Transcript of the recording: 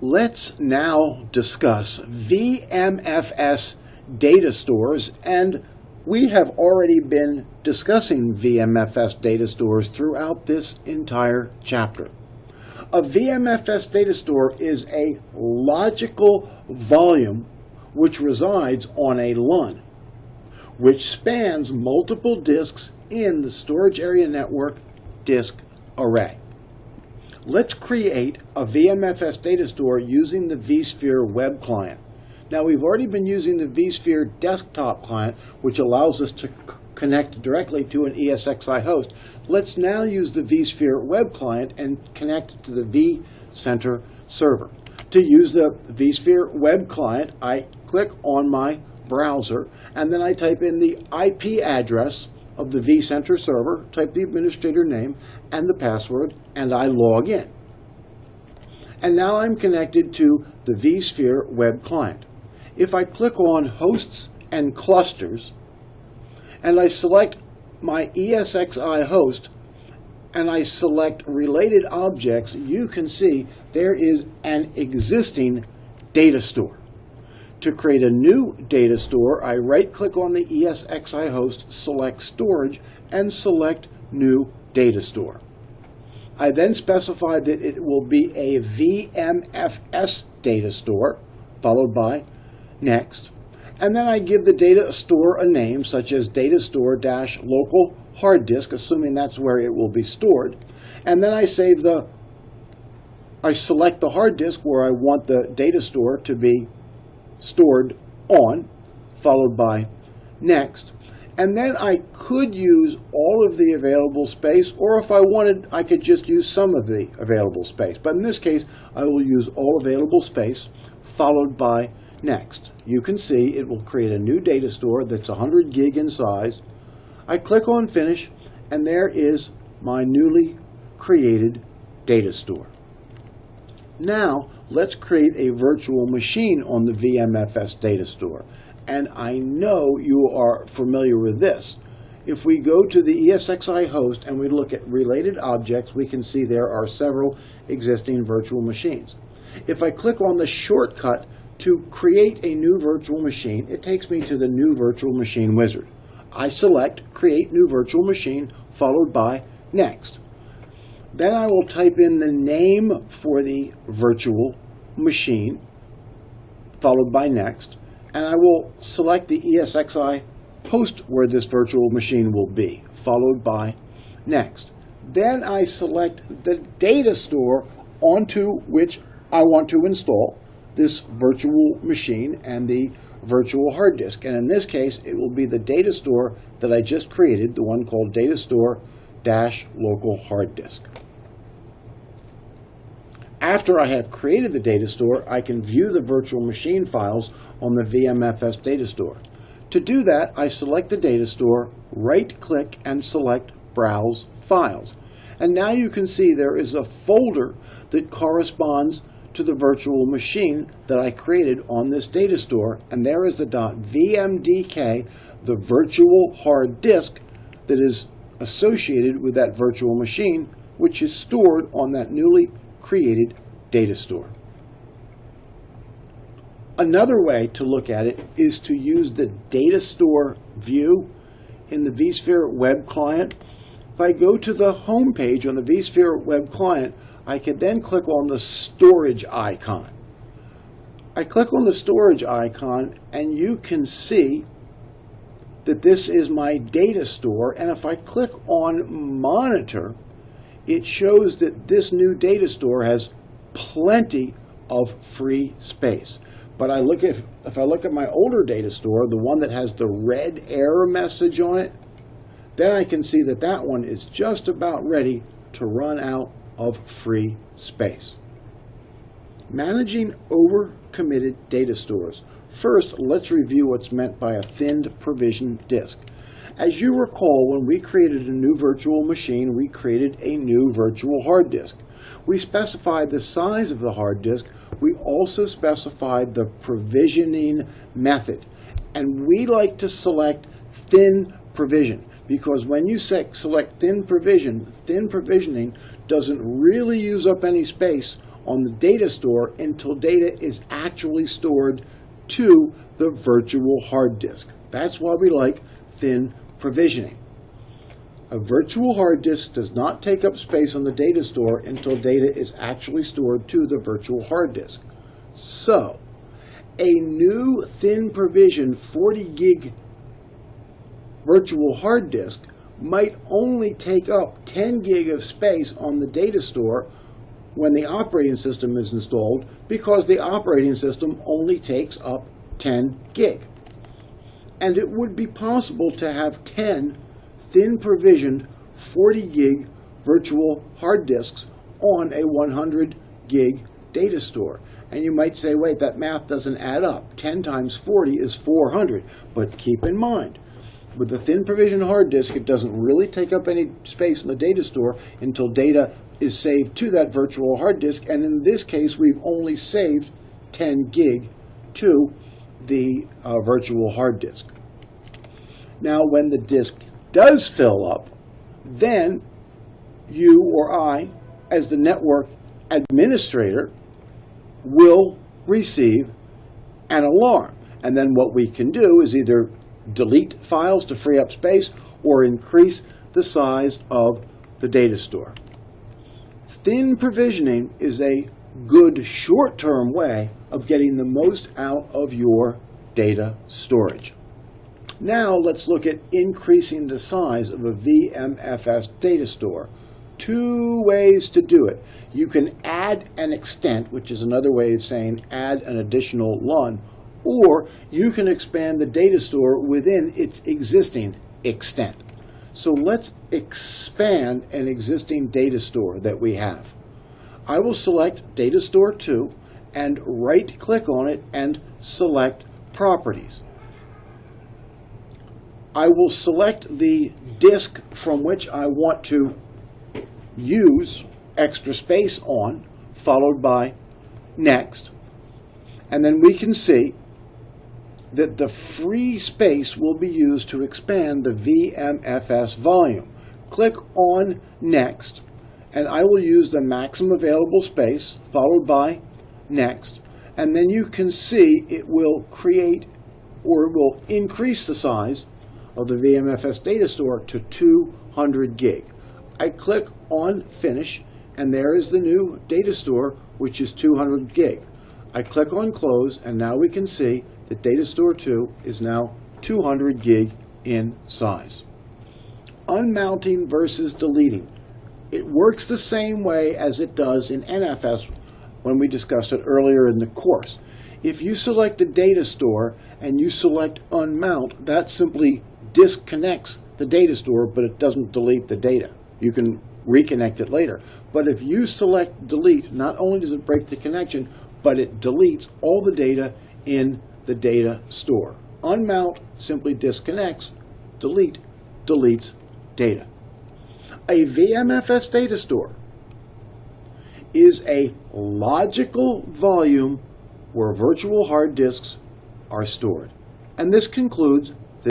Let's now discuss VMFS data stores, and we have already been discussing VMFS data stores throughout this entire chapter. A VMFS data store is a logical volume which resides on a LUN, which spans multiple disks in the storage area network disk array. Let's create a VMFS data store using the vSphere web client. Now, we've already been using the vSphere desktop client, which allows us to connect directly to an ESXi host. Let's now use the vSphere web client and connect it to the vCenter server. To use the vSphere web client, I click on my browser, and then I type in the IP address of the vCenter server, type the administrator name and the password, and I log in. And now I'm connected to the vSphere web client. If I click on Hosts and Clusters, and I select my ESXi host, and I select Related Objects, you can see there is an existing data store. To create a new data store, I right-click on the ESXi host, select Storage, and select New Data Store. I then specify that it will be a VMFS data store, followed by Next. And then I give the data store a name, such as Datastore-local hard disk, assuming that's where it will be stored. And then I select the hard disk where I want the data store to be stored on, followed by Next. And then I could use all of the available space, or if I wanted, I could just use some of the available space. But in this case, I will use all available space, followed by Next. You can see it will create a new data store that's 100 gig in size. I click on Finish, and there is my newly created data store. Now, let's create a virtual machine on the VMFS data store. And I know you are familiar with this. If we go to the ESXi host and we look at related objects, we can see there are several existing virtual machines. If I click on the shortcut to create a new virtual machine, it takes me to the New Virtual Machine wizard. I select Create New Virtual Machine, followed by Next. Then I will type in the name for the virtual machine, followed by Next, and I will select the ESXi host where this virtual machine will be, followed by Next. Then I select the data store onto which I want to install this virtual machine and the virtual hard disk. And in this case, it will be the data store that I just created, the one called Datastore-local hard disk. After I have created the data store, I can view the virtual machine files on the VMFS data store. To do that, I select the data store, right-click, and select Browse Files. And now you can see there is a folder that corresponds to the virtual machine that I created on this data store, and there is the .vmdk, the virtual hard disk that is associated with that virtual machine, which is stored on that newly created data store. Another way to look at it is to use the data store view in the vSphere web client. If I go to the home page on the vSphere web client, I can then click on the storage icon. I click on the storage icon, and you can see that this is my data store, and if I click on Monitor, it shows that this new data store has plenty of free space. But if I look at my older data store, the one that has the red error message on it, then I can see that that one is just about ready to run out of free space. Managing overcommitted data stores. First, let's review what's meant by a thinned provision disk. As you recall, when we created a new virtual machine, we created a new virtual hard disk. We specified the size of the hard disk. We also specified the provisioning method. And we like to select thin provision, because when you select thin provisioning doesn't really use up any space on the data store until data is actually stored to the virtual hard disk. That's why we like thin provisioning. A virtual hard disk does not take up space on the data store until data is actually stored to the virtual hard disk. So, a new thin provision 40 gig virtual hard disk might only take up 10 gig of space on the data store when the operating system is installed, because the operating system only takes up 10 gig. And it would be possible to have 10 thin provisioned 40 gig virtual hard disks on a 100 gig data store. And you might say, wait, that math doesn't add up. 10 times 40 is 400. But keep in mind, with the thin provision hard disk, it doesn't really take up any space in the data store until data is saved to that virtual hard disk. And in this case, we've only saved 10 gig to the virtual hard disk. Now, when the disk does fill up, then you or I, as the network administrator, will receive an alarm. And then what we can do is either delete files to free up space or increase the size of the data store. Thin provisioning is a good short-term way of getting the most out of your data storage. Now let's look at increasing the size of a VMFS data store. Two ways to do it. You can add an extent, which is another way of saying add an additional LUN, or you can expand the data store within its existing extent. So let's expand an existing data store that we have. I will select Datastore 2 and right-click on it and select Properties. I will select the disk from which I want to use extra space on, followed by Next. And then we can see that the free space will be used to expand the VMFS volume. Click on Next, and I will use the maximum available space, followed by Next. And then you can see it will create, or it will increase the size of the VMFS data store to 200 gig. I click on Finish, and there is the new data store, which is 200 gig. I click on Close, and now we can see that Datastore 2 is now 200 gig in size. Unmounting versus deleting. It works the same way as it does in NFS when we discussed it earlier in the course. If you select the data store and you select unmount, that simply disconnects the data store, but it doesn't delete the data. You can reconnect it later. But if you select delete, not only does it break the connection, but it deletes all the data in the data store. Unmount simply disconnects, delete deletes data. A VMFS data store is a logical volume where virtual hard disks are stored. And this concludes